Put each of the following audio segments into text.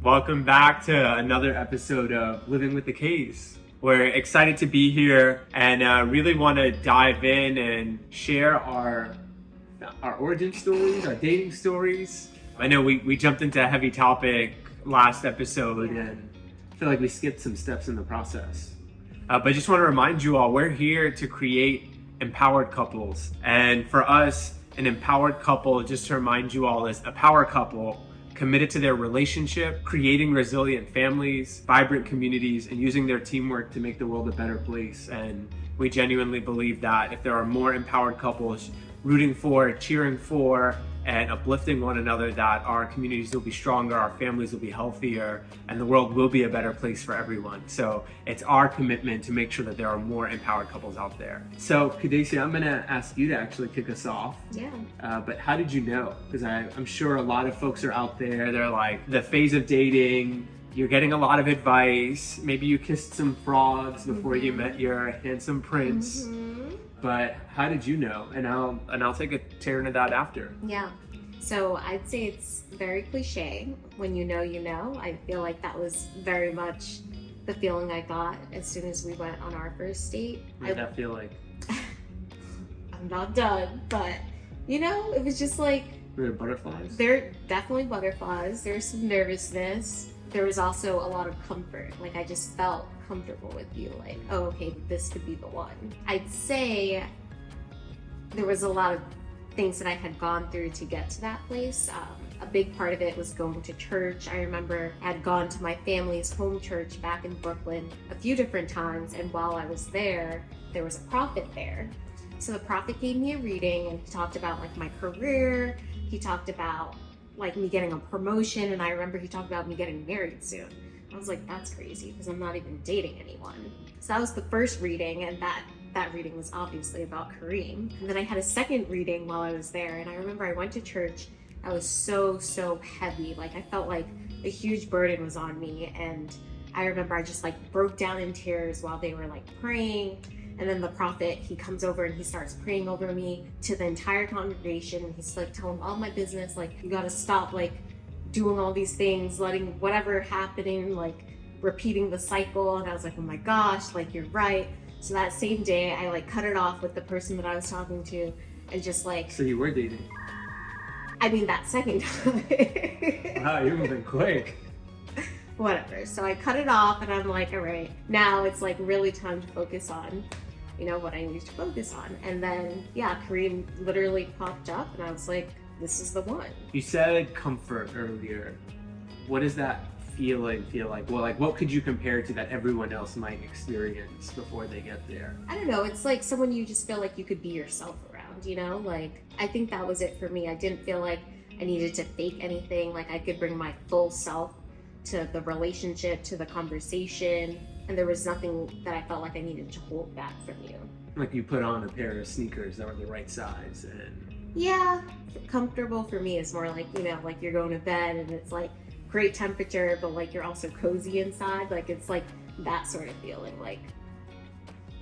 Welcome back to another episode of Living with the K's. We're excited to be here and really want to dive in and share our origin stories, our dating stories. I know we jumped into a heavy topic last episode and I feel like we skipped some steps in the process. But I just want to remind you all, we're here to create empowered couples. And for us, an empowered couple, just to remind you all, is a power couple committed to their relationship, creating resilient families, vibrant communities, and using their teamwork to make the world a better place. And we genuinely believe that if there are more empowered couples rooting for, cheering for, and uplifting one another, that our communities will be stronger, our families will be healthier, and the world will be a better place for everyone. So it's our commitment to make sure that there are more empowered couples out there. So Kadesia, I'm gonna ask you to actually kick us off. Yeah. But how did you know? Because I'm sure a lot of folks are out there, they're like, the phase of dating, you're getting a lot of advice, maybe you kissed some frogs before you met your handsome prince. But how did you know? And I'll take a tear into that after. Yeah. So I'd say it's very cliche. When you know, you know. I feel like that was very much the feeling I got as soon as we went on our first date. What did that feel like? I'm not done, but it was just like... Were there butterflies? There definitely butterflies. There's some nervousness. There was also a lot of comfort. Like, I just felt comfortable with you. Like, oh, okay, this could be the one. I'd say there was a lot of things that I had gone through to get to that place. A big part of it was going to church. I remember I had gone to my family's home church back in Brooklyn a few different times, and while I was there was a prophet there. So the prophet gave me a reading, and he talked about like my career. He talked about like me getting a promotion, and I remember he talked about me getting married soon. I was like, that's crazy, because I'm not even dating anyone. So that was the first reading, and that reading was obviously about Kareem. And then I had a second reading while I was there, and I remember I went to church. I was so heavy. Like, I felt like a huge burden was on me, and I remember I just like broke down in tears while they were like praying. And then the prophet, he comes over and he starts praying over me to the entire congregation. And he's like telling all my business, like, you gotta stop like doing all these things, letting whatever happening, like repeating the cycle. And I was like, oh my gosh, like, you're right. So that same day, I like cut it off with the person that I was talking to and just like... So you were dating? I mean, that second time. Wow, you've been quick. Whatever. So I cut it off and I'm like, all right, now it's like really time to focus on what I need to focus on. And then, yeah, Kareem literally popped up and I was like, this is the one. You said comfort earlier. What does that feeling feel like? Well, like, what could you compare to that everyone else might experience before they get there? I don't know. It's like someone you just feel like you could be yourself around, Like, I think that was it for me. I didn't feel like I needed to fake anything. Like, I could bring my full self to the relationship, to the conversation. And there was nothing that I felt like I needed to hold back from you. Like, you put on a pair of sneakers that were the right size and... Yeah, comfortable for me is more like, like you're going to bed and it's like great temperature, but like you're also cozy inside. Like, it's like that sort of feeling. Like,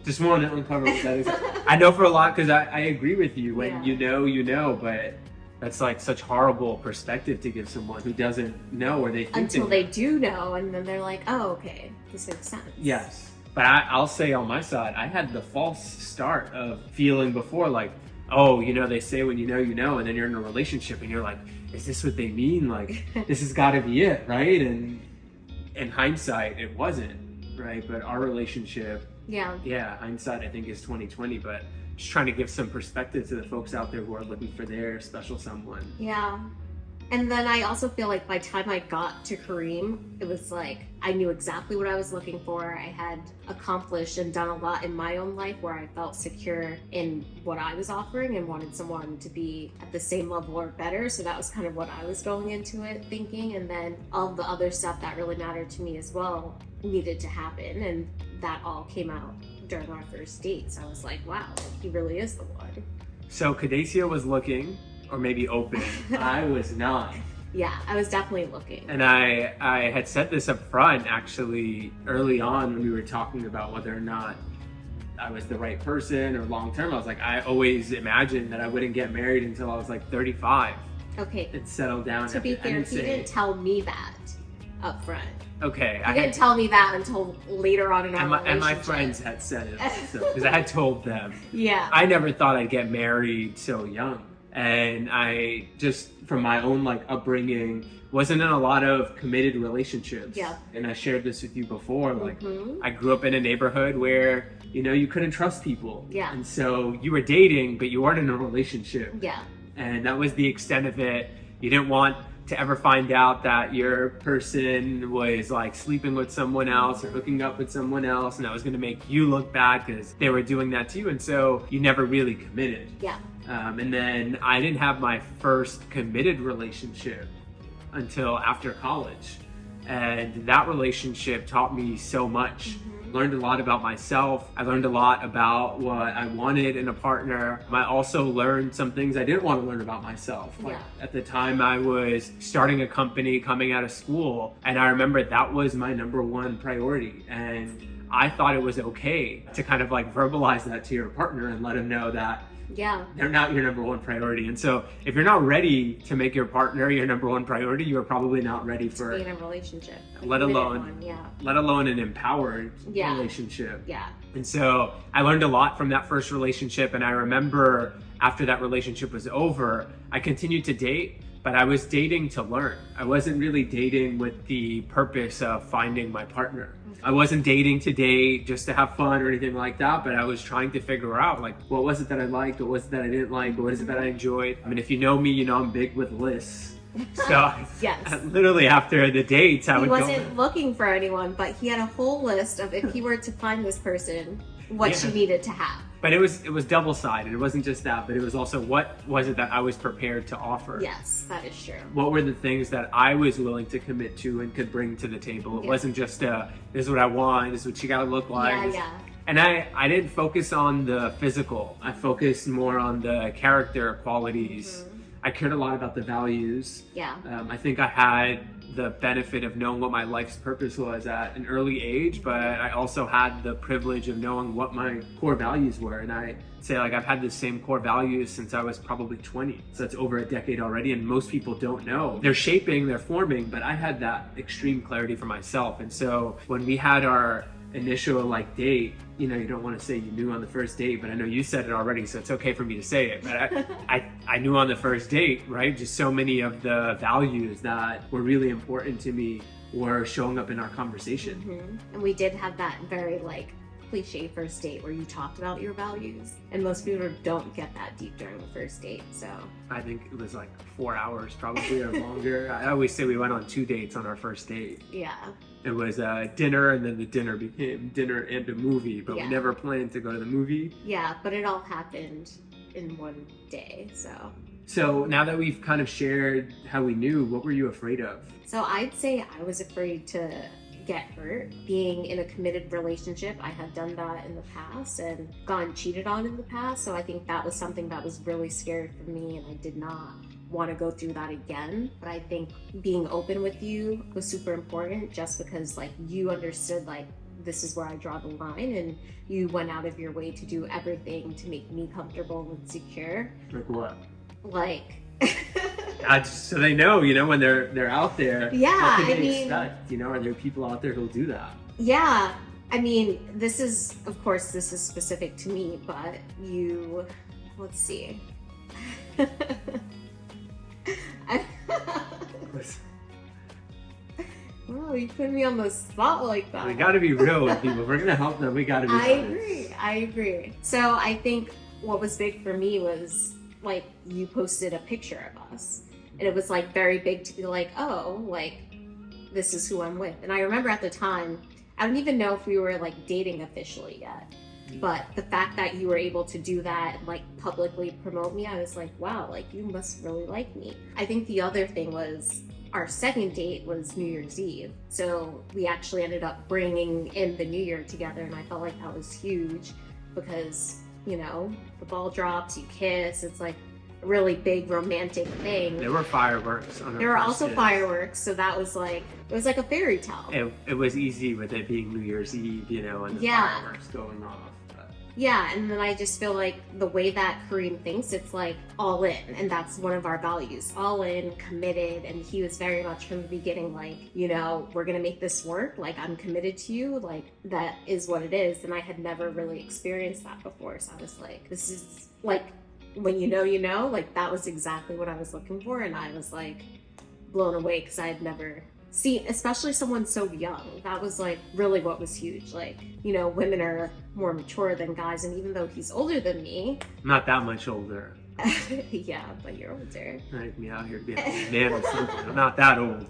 just want to uncover what that is. I know for a lot, because I agree with you. When you know, but that's like such horrible perspective to give someone who doesn't know, or they think until they do know, and then they're like, oh, okay, this makes sense. Yes, but I'll say on my side, I had the false start of feeling before, like, oh, they say when you know, and then you're in a relationship and you're like, is this what they mean? Like, this has got to be it, right? And in hindsight, it wasn't, right? But our relationship, hindsight I think is 2020, but just trying to give some perspective to the folks out there who are looking for their special someone. Yeah. And then I also feel like by the time I got to Kareem, it was like I knew exactly what I was looking for. I had accomplished and done a lot in my own life where I felt secure in what I was offering and wanted someone to be at the same level or better. So that was kind of what I was going into it thinking. And then all the other stuff that really mattered to me as well needed to happen. And that all came out during our first date. So I was like, wow, he really is the one. So Kadesia was looking, or maybe open. I was not. Yeah, I was definitely looking. And I had said this up front, actually, early on when we were talking about whether or not I was the right person or long term. I was like, I always imagined that I wouldn't get married until I was like 35. Okay. and settle down. To be fair, he didn't tell me that up front. Okay. He didn't tell me that until later on in our relationship. And my friends had said it also, because I had told them. Yeah. I never thought I'd get married so young. And I just, from my own like upbringing, wasn't in a lot of committed relationships. Yeah. And I shared this with you before. Like, I grew up in a neighborhood where, you know, you couldn't trust people. Yeah. And so you were dating, but you weren't in a relationship. Yeah. And that was the extent of it. You didn't want to ever find out that your person was like sleeping with someone else or hooking up with someone else, and that was going to make you look bad because they were doing that to you. And so you never really committed. Yeah. And then I didn't have my first committed relationship until after college. And that relationship taught me so much. Learned a lot about myself. I learned a lot about what I wanted in a partner. I also learned some things I didn't want to learn about myself. Like at the time I was starting a company coming out of school, and I remember that was my number one priority. And I thought it was okay to kind of like verbalize that to your partner and let them know that they're not your number one priority. And so if you're not ready to make your partner your number one priority, you're probably not ready for be in a relationship. Let alone an empowered relationship. Yeah. And so I learned a lot from that first relationship. And I remember after that relationship was over, I continued to date, but I was dating to learn. I wasn't really dating with the purpose of finding my partner. I wasn't dating to date just to have fun or anything like that, but I was trying to figure out like, what was it that I liked? What was it that I didn't like? What is it that I enjoyed? I mean, if you know me, you know I'm big with lists. So literally after the dates, I would go. He wasn't looking for anyone, but he had a whole list of if he were to find this person, what she needed to have. But it was double-sided. It wasn't just that, but it was also what was it that I was prepared to offer. Yes, that is true. What were the things that I was willing to commit to and could bring to the table? It wasn't just this is what I want, this is what you gotta look like. And I didn't focus on the physical. I focused more on the character qualities. I cared a lot about the values. I think I had the benefit of knowing what my life's purpose was at an early age, but I also had the privilege of knowing what my core values were. And I say like I've had the same core values since I was probably 20. So that's over a decade already, and most people don't know. They're shaping, they're forming, but I had that extreme clarity for myself. And so when we had our initial like date, you know, you don't want to say you knew on the first date, but I know you said it already, so it's okay for me to say it. But I knew on the first date, right? Just so many of the values that were really important to me were showing up in our conversation. And we did have that very like cliche first date where you talked about your values, and most people don't get that deep during the first date. So I think it was like 4 hours probably or longer. I always say we went on 2 dates on our first date. It was dinner, and then the dinner became dinner and a movie, but we never planned to go to the movie. But it all happened in one day. So now that we've kind of shared how we knew, what were you afraid of? So I'd say I was afraid to get hurt. Being in a committed relationship, I had done that in the past and gotten cheated on in the past. So I think that was something that was really scary for me, and I did not want to go through that again. But I think being open with you was super important, just because like you understood like this is where I draw the line, and you went out of your way to do everything to make me comfortable and secure. Like what? Like so they know, you know, when they're out there. What can they expect? You know, are there people out there who'll do that? I mean, this is specific to me, but let's see. Oh, you put me on the spot like that. We gotta be real with people. If we're gonna help them, we gotta be honest. I agree. So I think what was big for me was like you posted a picture of us, and it was like very big to be like, oh, like this is who I'm with. And I remember at the time, I don't even know if we were like dating officially yet, but the fact that you were able to do that and like publicly promote me, I was like, wow, like you must really like me. I think the other thing was our second date was New Year's Eve. So we actually ended up bringing in the New Year together, and I felt like that was huge because, you know, the ball drops, you kiss, it's like a really big romantic thing. There were fireworks on our There were also kiss. Fireworks, so that was like, it was like a fairy tale. It was easy with it being New Year's Eve, you know, and the fireworks going off. Yeah, and then I just feel like the way that Kareem thinks, it's like all in, and that's one of our values. All in, committed, and he was very much from the beginning like, you know, we're gonna make this work, like I'm committed to you, like that is what it is. And I had never really experienced that before, so I was like, this is like, when you know, like that was exactly what I was looking for, and I was like blown away because I had never seen, especially someone so young. That was like really what was huge. Like, you know, women are more mature than guys, and even though he's older than me, Not that much older. yeah, but you're older. Like me out here being a man or something. I'm not that old.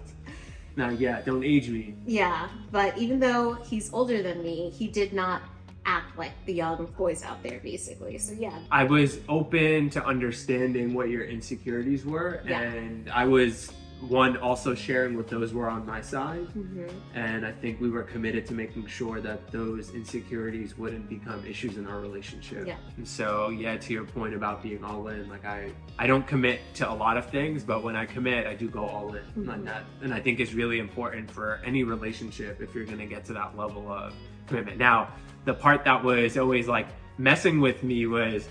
Not yet. Don't age me. Yeah, but even though he's older than me, he did not act like the young boys out there, basically. So yeah. I was open to understanding what your insecurities were, Yeah. and I was one also sharing what those were on my side. Mm-hmm. And I think we were committed to making sure that those insecurities wouldn't become issues in our relationship. Yeah. And so, yeah, to your point about being all in, like I don't commit to a lot of things, but when I commit, I do go all in. Mm-hmm. On that. And I think it's really important for any relationship if you're going to get to that level of commitment. Now, the part that was always like messing with me was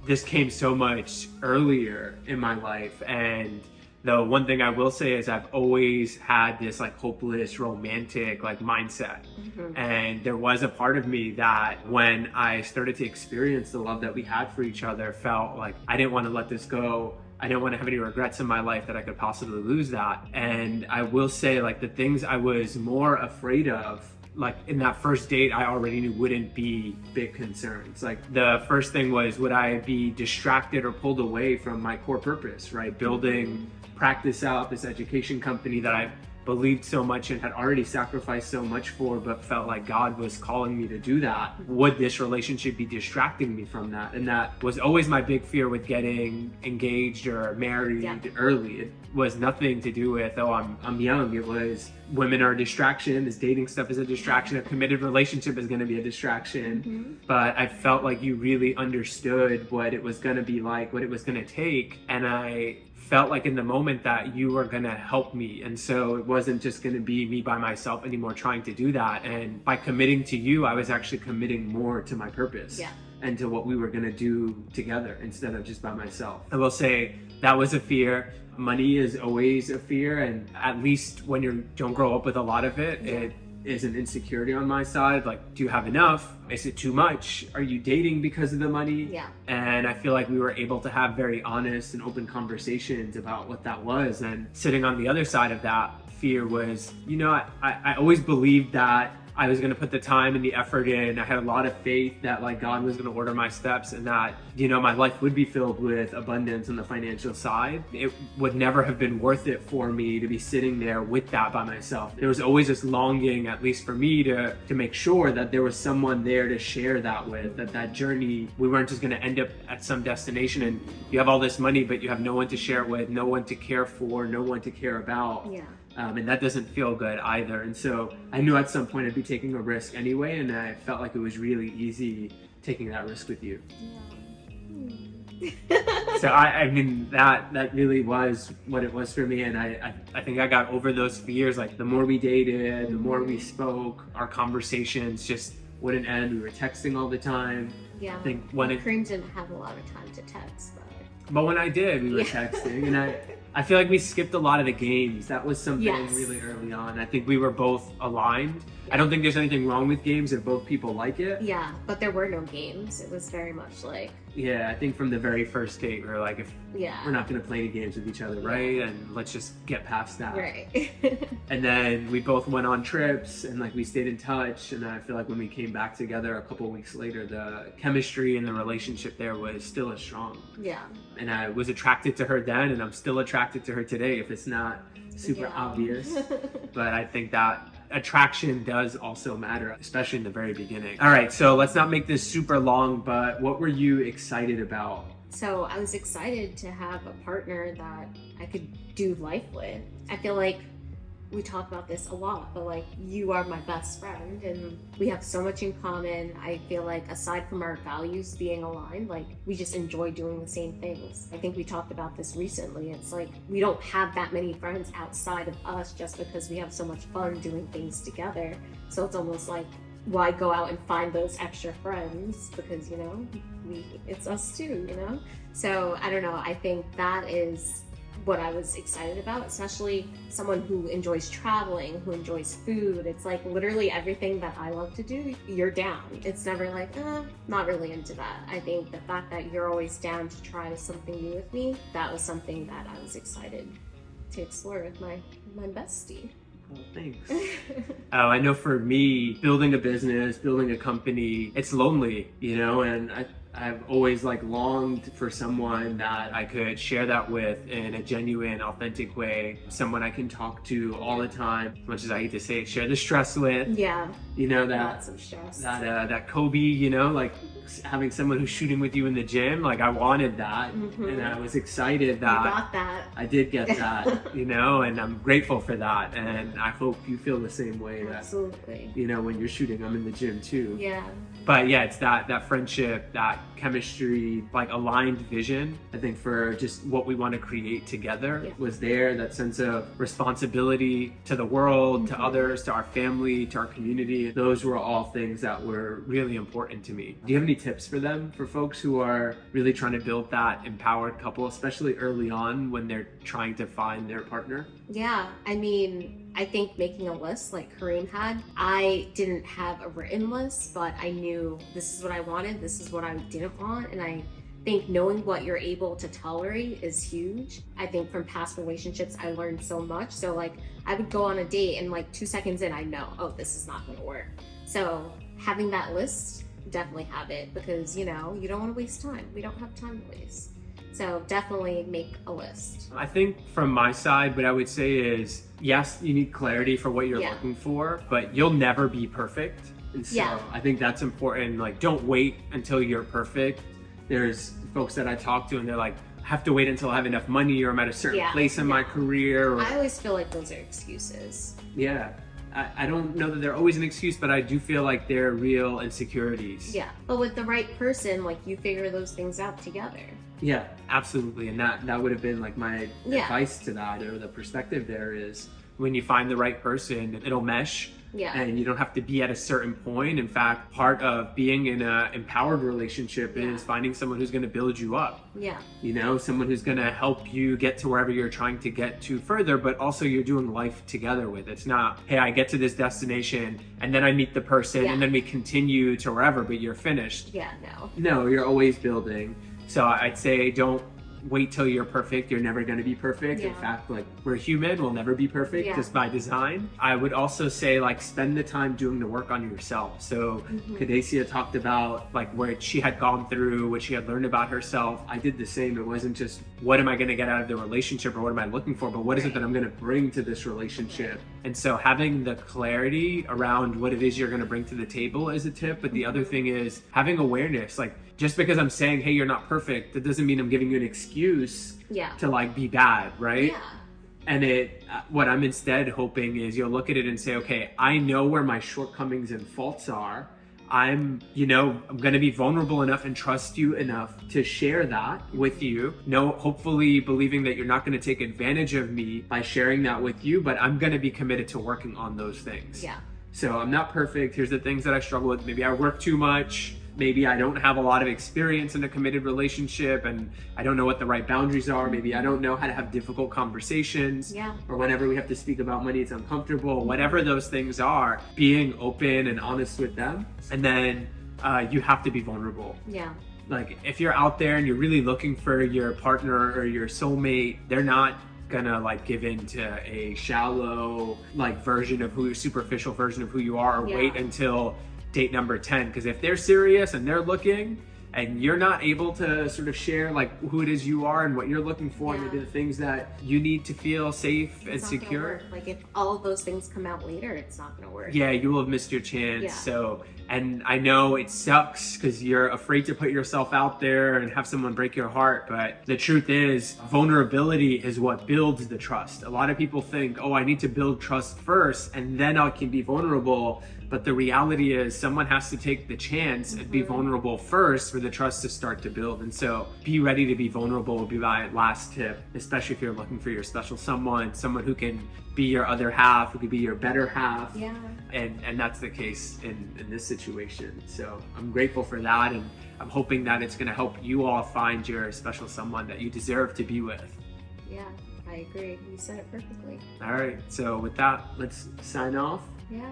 this came so much earlier in my life, and the one thing I will say is I've always had this like hopeless romantic like mindset. Mm-hmm. And there was a part of me that when I started to experience the love that we had for each other, felt like I didn't want to let this go. I didn't want to have any regrets in my life that I could possibly lose that. And I will say, like, the things I was more afraid of, like in that first date, I already knew wouldn't be big concerns. Like the first thing was, would I be distracted or pulled away from my core purpose, right? Building Practice Out, this education company that I believed so much and had already sacrificed so much for, but felt like God was calling me to do that. Would this relationship be distracting me from that? And that was always my big fear with getting engaged or married early. It was nothing to do with, oh, I'm young. It was women are a distraction. This dating stuff is a distraction. A committed relationship is going to be a distraction. Mm-hmm. But I felt like you really understood what it was going to be like, what it was going to take. And I felt like in the moment that you were going to help me. And so it wasn't just going to be me by myself anymore trying to do that. And by committing to you, I was actually committing more to my purpose and to what we were going to do together instead of just by myself. I will say that was a fear. Money is always a fear. And at least when you don't grow up with a lot of it, it is an insecurity on my side. Like, do you have enough? Is it too much? Are you dating because of the money? Yeah. And I feel like we were able to have very honest and open conversations about what that was. And sitting on the other side of that fear was, you know, I always believed that I was going to put the time and the effort in. I had a lot of faith that like God was going to order my steps and that, you know, my life would be filled with abundance on the financial side. It would never have been worth it for me to be sitting there with that by myself. There was always this longing, at least for me, to make sure that there was someone there to share that with, that journey, we weren't just going to end up at some destination and you have all this money, but you have no one to share it with, no one to care for, no one to care about. Yeah. And that doesn't feel good either. And so I knew at some point I'd be taking a risk anyway, and I felt like it was really easy taking that risk with you. So I mean that really was what it was for me, and I think I got over those fears. Like the more we dated, the more we spoke, our conversations just wouldn't end. We were texting all the time. Yeah. I think when Kareem didn't have a lot of time to text, but when I did, we were texting, and I feel like we skipped a lot of the games. That was something really early on. I think we were both aligned. I don't think there's anything wrong with games if both people like it. Yeah, but there were no games. It was very much like... Yeah, I think from the very first date, we were like, if we're not going to play any games with each other, right? And let's just get past that. Right. And then we both went on trips and like we stayed in touch. And I feel like when we came back together a couple of weeks later, the chemistry and the relationship there was still as strong. Yeah. And I was attracted to her then, and I'm still attracted to her today if it's not super obvious. But I think that attraction does also matter, especially in the very beginning. All right, so let's not make this super long, but what were you excited about? So I was excited to have a partner that I could do life with. I feel like we talk about this a lot, but like you are my best friend and we have so much in common. I feel like aside from our values being aligned, like we just enjoy doing the same things. I think we talked about this recently. It's like we don't have that many friends outside of us just because we have so much fun doing things together. So it's almost like why go out and find those extra friends, because it's us too, So I don't know, I think that is what I was excited about, especially someone who enjoys traveling, who enjoys food. It's like literally everything that I love to do, you're down. It's never like, not really into that. I think the fact that you're always down to try something new with me, that was something that I was excited to explore with my bestie. Well, thanks. I know for me, building a business, building a company, it's lonely, and I've always longed for someone that I could share that with in a genuine, authentic way. Someone I can talk to all the time, as much as I hate to say it, share the stress with. Yeah. Lots of stress. That Kobe, having someone who's shooting with you in the gym, I wanted that. Mm-hmm. And I was excited that you got that. I did get that, and I'm grateful for that. And I hope you feel the same way. Absolutely. That, when you're shooting, I'm in the gym too. Yeah. But yeah, it's that friendship, that chemistry, aligned vision, I think, for just what we want to create together was there. That sense of responsibility to the world, to others, to our family, to our community. Those were all things that were really important to me. Do you have any tips for them, for folks who are really trying to build that empowered couple, especially early on when they're trying to find their partner? Yeah, I think making a list like Kareem had, I didn't have a written list, but I knew this is what I wanted, this is what I didn't want, and I think knowing what you're able to tolerate is huge. I think from past relationships, I learned so much. So I would go on a date and 2 seconds in, I know, oh, this is not gonna work. So having that list, definitely have it, because you don't want to waste time. We don't have time to waste. So definitely make a list. I think from my side, what I would say is, yes, you need clarity for what you're looking for, but you'll never be perfect. And so I think that's important. Don't wait until you're perfect. There's folks that I talk to and they're like, I have to wait until I have enough money, or I'm at a certain place in my career. I always feel like those are excuses. Yeah. I don't know that they're always an excuse, but I do feel like they're real insecurities. Yeah. But with the right person, you figure those things out together. Yeah, absolutely. And that would have been my advice to that, or the perspective there is, when you find the right person, it'll mesh. Yeah. And you don't have to be at a certain point. In fact, part of being in an empowered relationship is finding someone who's going to build you up. Yeah. Someone who's going to help you get to wherever you're trying to get to further, but also you're doing life together with. It's not, hey, I get to this destination and then I meet the person and then we continue to wherever, but you're finished. Yeah, no. No, you're always building. So I'd say don't wait till you're perfect. You're never going to be perfect. In fact, we're human, we'll never be perfect just by design. I would also say spend the time doing the work on yourself. So Kadesia talked about where she had gone through, what she had learned about herself. I did the same. It wasn't just what am I going to get out of the relationship or what am I looking for, but what is it that I'm going to bring to this relationship? And so having the clarity around what it is you're going to bring to the table is a tip. But the other thing is having awareness. Just because I'm saying, hey, you're not perfect, that doesn't mean I'm giving you an excuse to be bad, right? Yeah. And what I'm instead hoping is you'll look at it and say, okay, I know where my shortcomings and faults are. I'm going to be vulnerable enough and trust you enough to share that with you. Hopefully believing that you're not going to take advantage of me by sharing that with you, but I'm going to be committed to working on those things. Yeah. So I'm not perfect. Here's the things that I struggle with. Maybe I work too much. Maybe I don't have a lot of experience in a committed relationship and I don't know what the right boundaries are. Maybe I don't know how to have difficult conversations. Yeah. Or whenever we have to speak about money, it's uncomfortable. Whatever those things are, being open and honest with them. And then you have to be vulnerable. Yeah. If you're out there and you're really looking for your partner or your soulmate, they're not gonna give in to a shallow superficial version of who you are, or wait until date number 10, because if they're serious and they're looking and you're not able to sort of share who it is you are and what you're looking for, maybe the things that you need to feel safe and secure, if all of those things come out later, it's not gonna work. You will have missed your chance. So, and I know it sucks because you're afraid to put yourself out there and have someone break your heart, but the truth is vulnerability is what builds the trust. A lot of people think, oh, I need to build trust first and then I can be vulnerable. But the reality is someone has to take the chance and be vulnerable first for the trust to start to build. And so be ready to be vulnerable would be my last tip, especially if you're looking for your special someone who can be your other half, who could be your better half. Yeah. And that's the case in this situation. So I'm grateful for that, and I'm hoping that it's gonna help you all find your special someone that you deserve to be with. Yeah, I agree. You said it perfectly. All right, so with that, let's sign off. Yeah.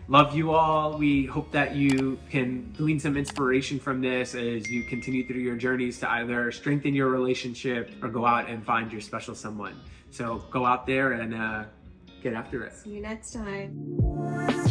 Love you all. We hope that you can glean some inspiration from this as you continue through your journeys to either strengthen your relationship or go out and find your special someone. So go out there and get after it. See you next time.